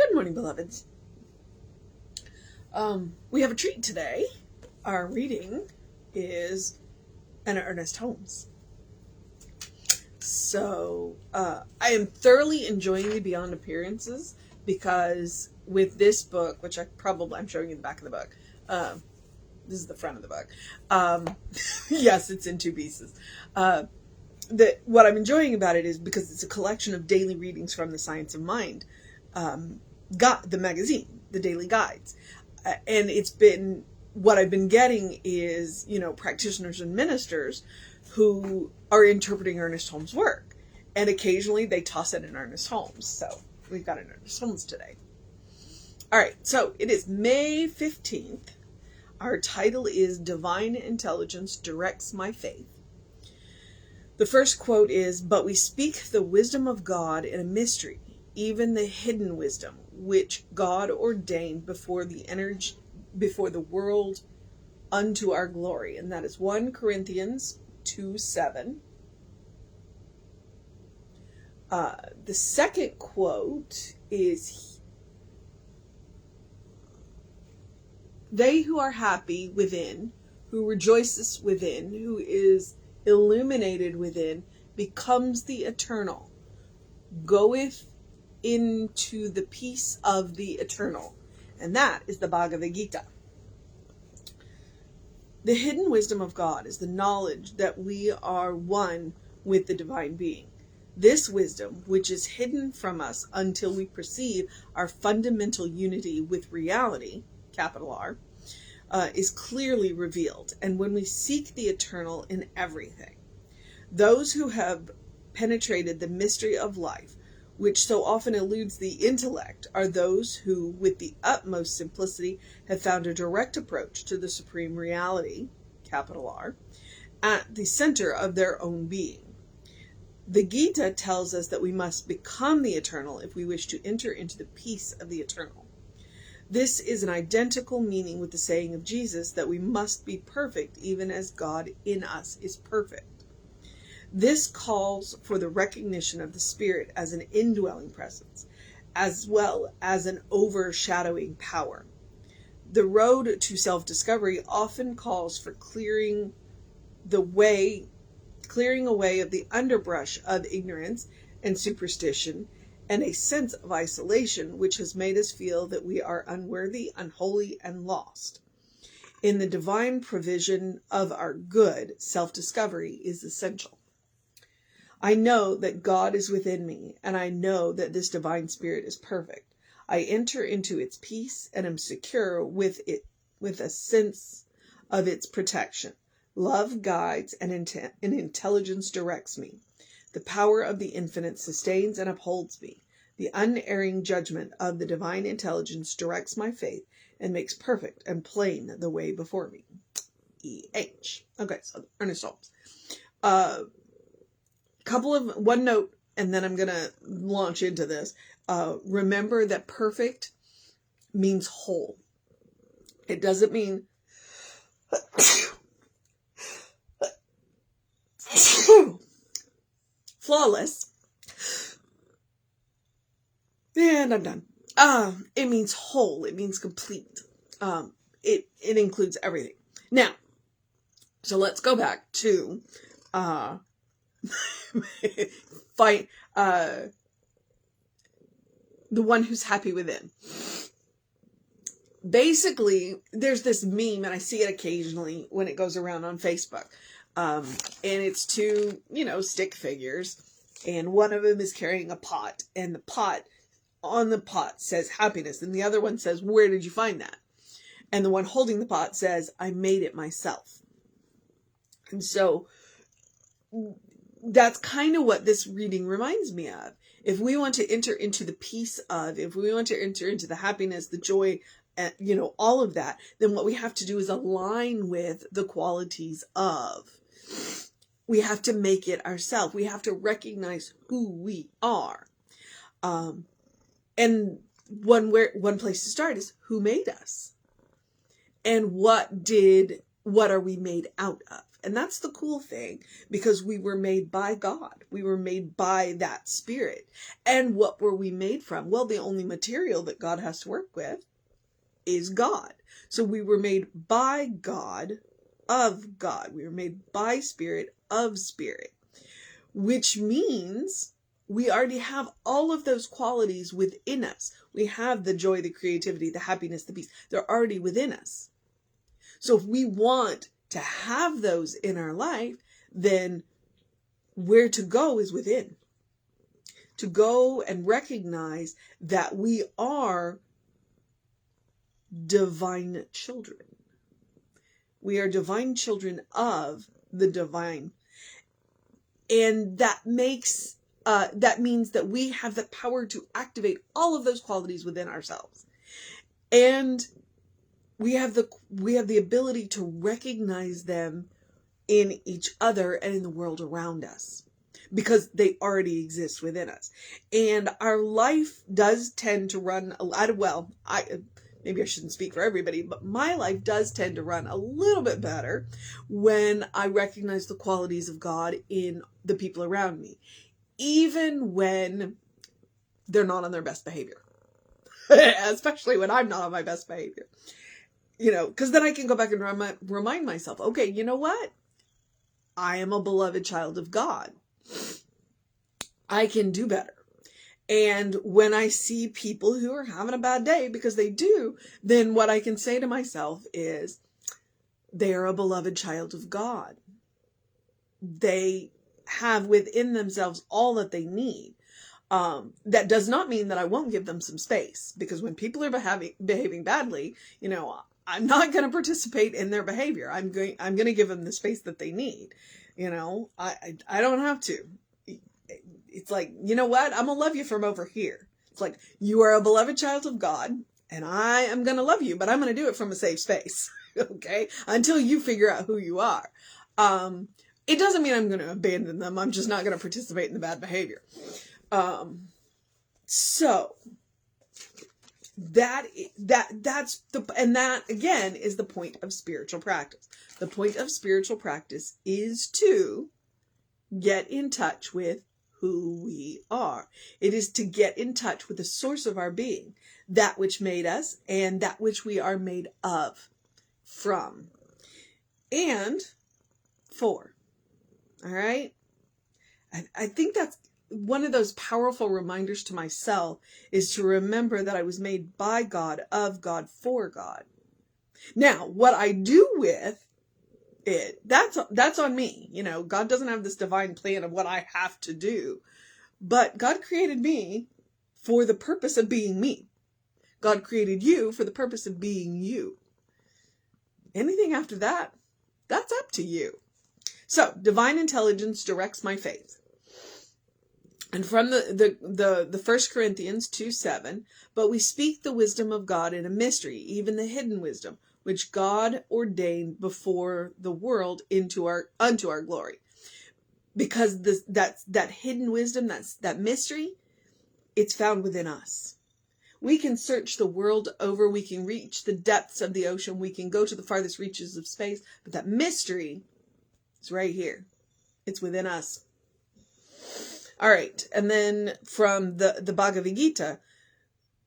Good morning, beloveds. We have a treat today. Our reading is an Ernest Holmes. So, I am thoroughly enjoying the Beyond Appearances because with this book, which I'm showing you the back of the book. This is the front of the book. Yes, it's in two pieces. What I'm enjoying about it is because it's a collection of daily readings from the Science of Mind, the magazine, the daily guides. And it's been, what I've been getting is, practitioners and ministers who are interpreting Ernest Holmes' work. And occasionally they toss in an Ernest Holmes. So we've got an Ernest Holmes today. All right, so it is May 15th. Our title is Divine Intelligence Directs My Faith. The first quote is, "But we speak the wisdom of God in a mystery, even the hidden wisdom, which God ordained before the world unto our glory." And that is 1 Corinthians 2:7. The second quote is, "They who are happy within, who rejoices within, who is illuminated within, becomes the eternal, goeth into the peace of the eternal." And that is the Bhagavad Gita. The hidden wisdom of God is the knowledge that we are one with the divine being. This wisdom, which is hidden from us until we perceive our fundamental unity with reality, capital R, is clearly revealed. And when we seek the eternal in everything, those who have penetrated the mystery of life, which so often eludes the intellect, are those who, with the utmost simplicity, have found a direct approach to the supreme reality, capital R, at the center of their own being. The Gita tells us that we must become the eternal if we wish to enter into the peace of the eternal. This is an identical meaning with the saying of Jesus that we must be perfect even as God in us is perfect. This calls for the recognition of the Spirit as an indwelling presence, as well as an overshadowing power. The road to self-discovery often calls for clearing away of the underbrush of ignorance and superstition and a sense of isolation which has made us feel that we are unworthy, unholy, and lost. In the divine provision of our good, self-discovery is essential. I know that God is within me, and I know that this divine spirit is perfect. I enter into its peace and am secure with a sense of its protection. Love guides and intelligence directs me. The power of the infinite sustains and upholds me. The unerring judgment of the divine intelligence directs my faith and makes perfect and plain the way before me. E.H. Okay, so Ernest Holmes. One note, and then I'm going to launch into this. Remember that perfect means whole. It doesn't mean flawless. And I'm done. It means whole. It means complete. It includes everything. Now, so let's go back to the one who's happy within. Basically, there's this meme, and I see it occasionally when it goes around on Facebook. And it's two, stick figures, and one of them is carrying a pot, and on the pot says happiness, and the other one says, "Where did you find that?" And the one holding the pot says, "I made it myself." And so that's kind of what this reading reminds me of. If we want to enter into the peace of, if we want to enter into the happiness, the joy, all of that, then what we have to do is align with the qualities of. We have to make it ourselves. We have to recognize who we are. And one place to start is who made us? And what are we made out of? And that's the cool thing, because we were made by God. We were made by that Spirit. And what were we made from? Well, the only material that God has to work with is God. So we were made by God, of God. We were made by Spirit, of Spirit, which means we already have all of those qualities within us. We have the joy, the creativity, the happiness, the peace. They're already within us. So if we want to have those in our life, then where to go is within. To go and recognize that we are divine children. We are divine children of the divine. And that means that we have the power to activate all of those qualities within ourselves. And we have the ability to recognize them in each other and in the world around us, because they already exist within us. And our life does tend to run maybe I shouldn't speak for everybody, but my life does tend to run a little bit better when I recognize the qualities of God in the people around me, even when they're not on their best behavior, especially when I'm not on my best behavior, because then I can go back and remind myself, okay, you know what? I am a beloved child of God. I can do better. And when I see people who are having a bad day, because they do, then what I can say to myself is, they are a beloved child of God. They have within themselves all that they need. That does not mean that I won't give them some space, because when people are behaving badly, I'm not going to participate in their behavior. I'm going to give them the space that they need. I don't have to. It's like, you know what? I'm going to love you from over here. It's like, you are a beloved child of God, and I am going to love you, but I'm going to do it from a safe space. Okay? Until you figure out who you are. It doesn't mean I'm going to abandon them. I'm just not going to participate in the bad behavior. So that again is the point of spiritual practice. The point of spiritual practice is to get in touch with who we are. It is to get in touch with the source of our being, that which made us and that which we are made of, from, and for. All right? I think that's one of those powerful reminders to myself, is to remember that I was made by God, of God, for God. Now, what I do with it, that's on me. God doesn't have this divine plan of what I have to do, but God created me for the purpose of being me. God created you for the purpose of being you. Anything after that, that's up to you. So, divine intelligence directs my faith. And from the 1 Corinthians 2:7, but we speak the wisdom of God in a mystery, even the hidden wisdom, which God ordained before the world unto our glory. Because that hidden wisdom, that mystery, it's found within us. We can search the world over, we can reach the depths of the ocean, we can go to the farthest reaches of space, but that mystery is right here. It's within us. All right, and then from the Bhagavad Gita,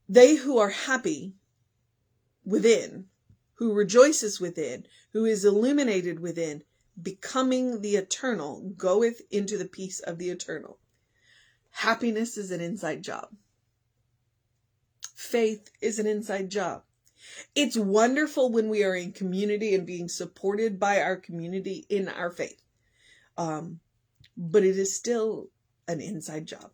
they who are happy within, who rejoices within, who is illuminated within, becoming the eternal, goeth into the peace of the eternal. Happiness is an inside job. Faith is an inside job. It's wonderful when we are in community and being supported by our community in our faith. But it is still an inside job.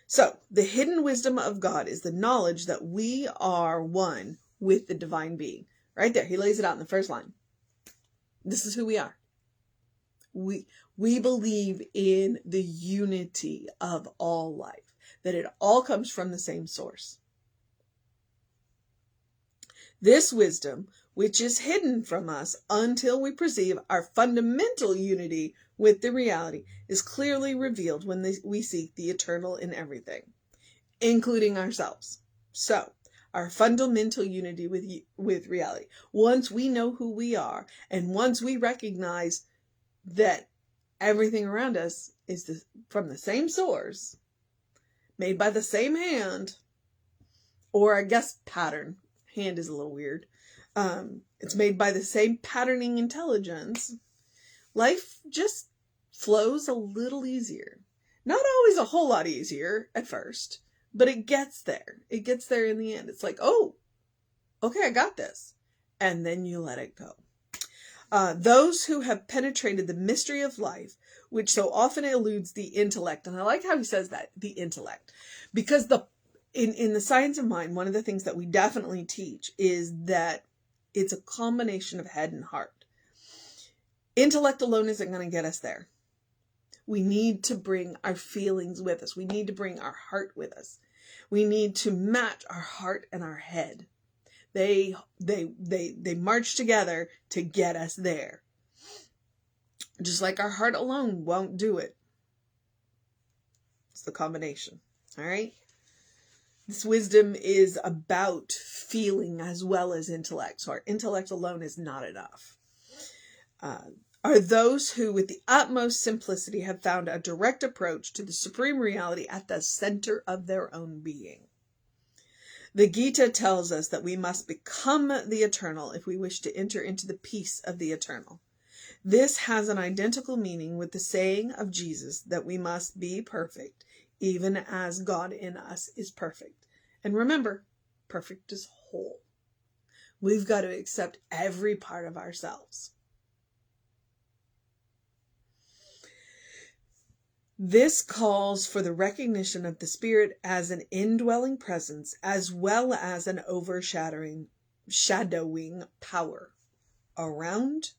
So, the hidden wisdom of God is the knowledge that we are one with the divine being. Right there, he lays it out in the first line. This is who we are. We believe in the unity of all life, that it all comes from the same source. This wisdom, which is hidden from us until we perceive our fundamental unity with the reality, is clearly revealed when we seek the eternal in everything, including ourselves. So, our fundamental unity with reality. Once we know who we are, and once we recognize that everything around us is from the same source, made by the same hand, or I guess pattern. Hand is a little weird. It's made by the same patterning intelligence. Life just flows a little easier. Not always a whole lot easier at first, but it gets there. It gets there in the end. It's like, oh, okay, I got this. And then you let it go. Those who have penetrated the mystery of life, which so often eludes the intellect. And I like how he says that, the intellect. Because in the science of mind, one of the things that we definitely teach is that it's a combination of head and heart. Intellect alone isn't going to get us there. We need to bring our feelings with us. We need to bring our heart with us. We need to match our heart and our head. They march together to get us there. Just like our heart alone won't do it. It's the combination. All right? This wisdom is about feeling as well as intellect. So our intellect alone is not enough. Are those who, with the utmost simplicity, have found a direct approach to the supreme reality at the center of their own being. The Gita tells us that we must become the eternal if we wish to enter into the peace of the eternal. This has an identical meaning with the saying of Jesus that we must be perfect, even as God in us is perfect. And remember, perfect is whole. We've got to accept every part of ourselves. This calls for the recognition of the Spirit as an indwelling presence as well as an overshadowing power around,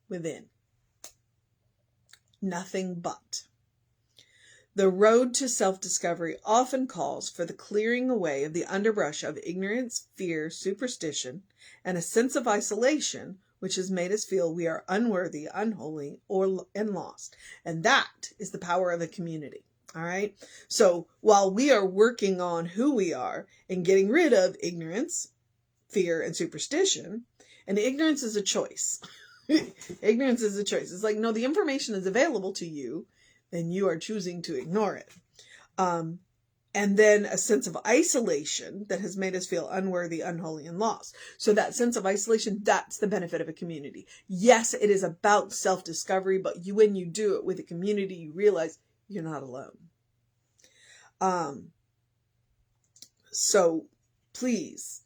within. Nothing but. The road to self-discovery often calls for the clearing away of the underbrush of ignorance, fear, superstition, and a sense of isolation which has made us feel we are unworthy, unholy, and lost. And that is the power of a community. All right. So while we are working on who we are and getting rid of ignorance, fear, and superstition, and ignorance is a choice. Ignorance is a choice. It's like, no, the information is available to you, then you are choosing to ignore it. And then a sense of isolation that has made us feel unworthy, unholy, and lost. So that sense of isolation, that's the benefit of a community. Yes, it is about self-discovery, but when you do it with a community, you realize you're not alone. So please,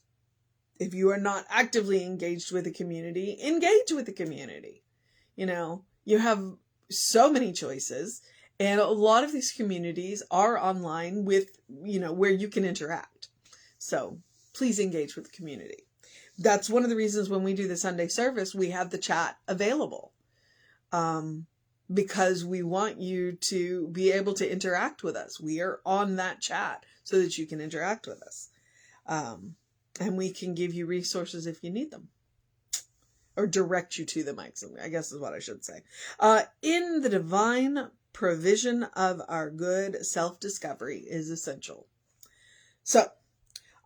if you are not actively engaged with a community, engage with the community. You know, you have so many choices. And a lot of these communities are online with, where you can interact. So please engage with the community. That's one of the reasons when we do the Sunday service, we have the chat available. Because we want you to be able to interact with us. We are on that chat so that you can interact with us. And we can give you resources if you need them. Or direct you to them, I guess is what I should say. In the divine provision of our good, self-discovery is essential. So,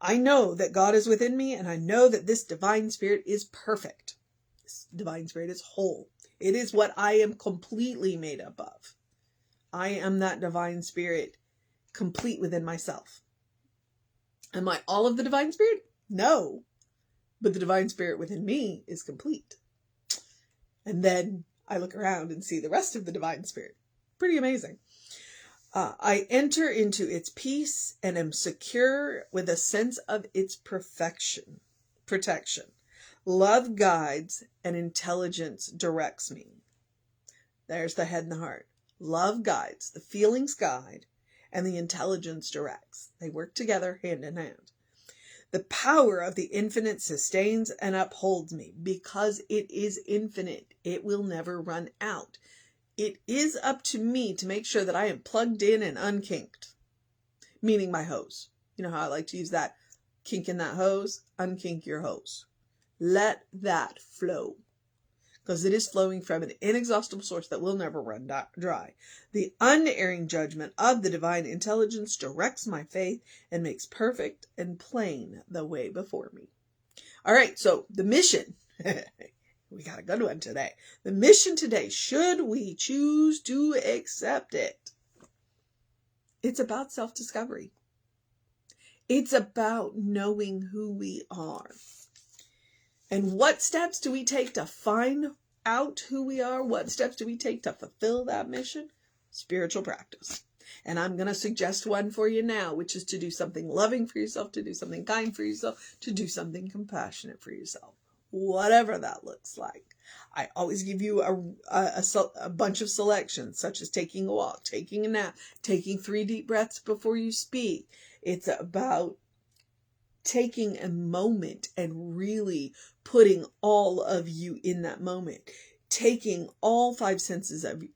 I know that God is within me, and I know that this divine spirit is perfect. This divine spirit is whole. It is what I am completely made up of. I am that divine spirit complete within myself. Am I all of the divine spirit? No. But the divine spirit within me is complete. And then I look around and see the rest of the divine spirit. Pretty amazing. I enter into its peace and am secure with a sense of its protection. Love guides and intelligence directs me. There's the head and the heart. Love guides, the feelings guide, and the intelligence directs. They work together hand in hand. The power of the infinite sustains and upholds me because it is infinite. It will never run out. It is up to me to make sure that I am plugged in and unkinked. Meaning my hose. You know how I like to use that? Kink in that hose, unkink your hose. Let that flow. Because it is flowing from an inexhaustible source that will never run dry. The unerring judgment of the divine intelligence directs my faith and makes perfect and plain the way before me. All right, so the mission We got a good one today. The mission today, should we choose to accept it? It's about self-discovery. It's about knowing who we are. And what steps do we take to find out who we are? What steps do we take to fulfill that mission? Spiritual practice. And I'm going to suggest one for you now, which is to do something loving for yourself, to do something kind for yourself, to do something compassionate for yourself. Whatever that looks like. I always give you a bunch of selections, such as taking a walk, taking a nap, taking 3 deep breaths before you speak. It's about taking a moment and really putting all of you in that moment. Taking all 5 senses of you,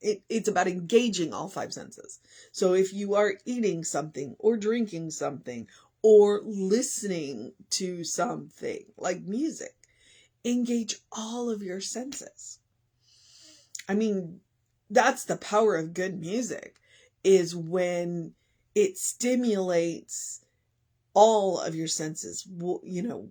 it's about engaging all 5 senses. So if you are eating something or drinking something or listening to something like music, engage all of your senses. I mean, that's the power of good music, is when it stimulates all of your senses. You know,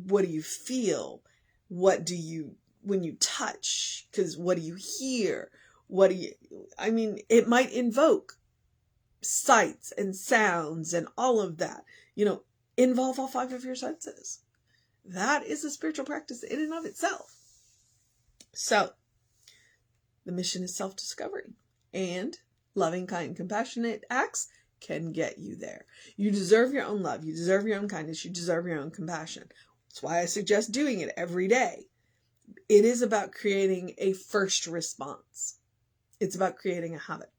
what do you feel? What do you, when you touch? Because what do you hear? It might invoke sights and sounds and all of that. Involve all 5 of your senses. That is a spiritual practice in and of itself. So, the mission is self-discovery, and loving, kind, compassionate acts can get you there. You deserve your own love. You deserve your own kindness. You deserve your own compassion. That's why I suggest doing it every day. It is about creating a first response. It's about creating a habit.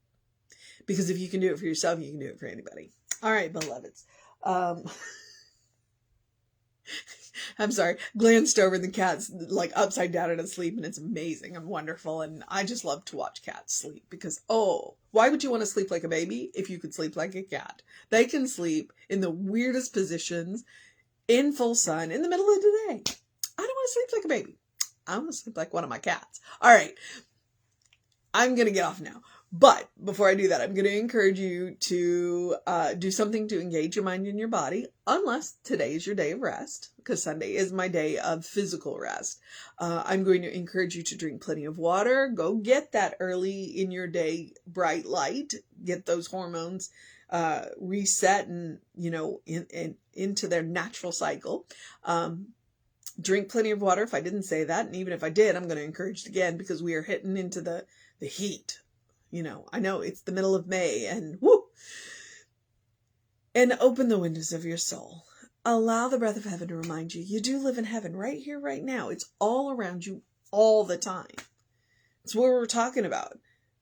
Because if you can do it for yourself, you can do it for anybody. All right, beloveds. I'm sorry, glanced over the cat's like upside down and asleep, and it's amazing and wonderful. And I just love to watch cats sleep because, why would you want to sleep like a baby if you could sleep like a cat? They can sleep in the weirdest positions in full sun in the middle of the day. I don't want to sleep like a baby. I want to sleep like one of my cats. All right. I'm going to get off now. But before I do that, I'm going to encourage you to do something to engage your mind and your body, unless today is your day of rest, because Sunday is my day of physical rest. I'm going to encourage you to drink plenty of water. Go get that early in your day bright light. Get those hormones reset and, into their natural cycle. Drink plenty of water if I didn't say that. And even if I did, I'm going to encourage it again, because we are hitting into the heat. I know it's the middle of May, and whoo! And open the windows of your soul. Allow the breath of heaven to remind you, you do live in heaven right here, right now. It's all around you all the time. It's what we're talking about.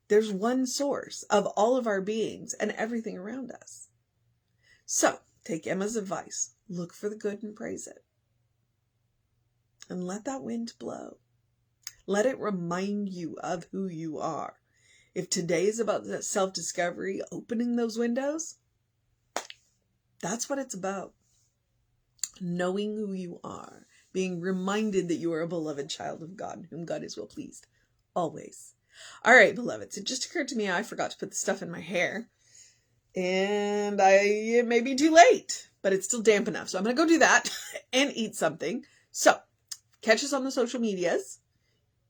There's one source of all of our beings and everything around us. So, take Emma's advice. Look for the good and praise it. And let that wind blow. Let it remind you of who you are. If today is about self-discovery, opening those windows, that's what it's about. Knowing who you are. Being reminded that you are a beloved child of God, whom God is well pleased. Always. All right, beloveds. It just occurred to me I forgot to put the stuff in my hair. And it may be too late, but it's still damp enough. So I'm going to go do that and eat something. So, catch us on the social medias.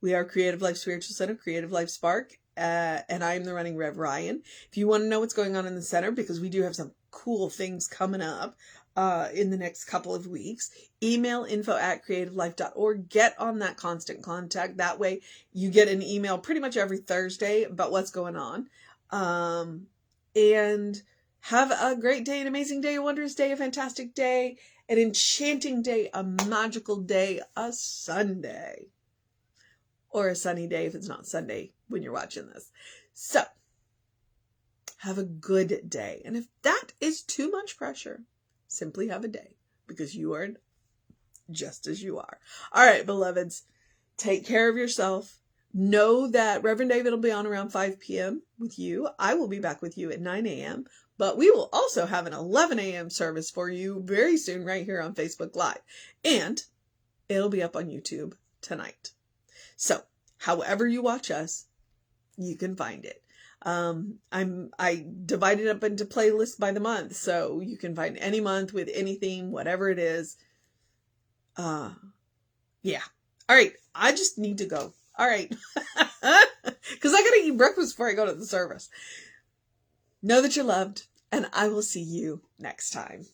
We are Creative Life Spiritual Center, Creative Life Spark. And I am the running Rev Ryan. If you want to know what's going on in the center, because we do have some cool things coming up in the next couple of weeks, email info@creativelife.org. Get on that constant contact. That way you get an email pretty much every Thursday about what's going on. And have a great day, an amazing day, a wondrous day, a fantastic day, an enchanting day, a magical day, a Sunday. Or a sunny day if it's not Sunday when you're watching this. So, have a good day. And if that is too much pressure, simply have a day, because you are just as you are. All right, beloveds, take care of yourself. Know that Reverend David will be on around 5 p.m. with you. I will be back with you at 9 a.m. But we will also have an 11 a.m. service for you very soon right here on Facebook Live. And it'll be up on YouTube tonight. So, however you watch us, you can find it. I divided up into playlists by the month, so you can find any month with any theme, whatever it is. Yeah. All right, I just need to go. All right. Because I got to eat breakfast before I go to the service. Know that you're loved, and I will see you next time.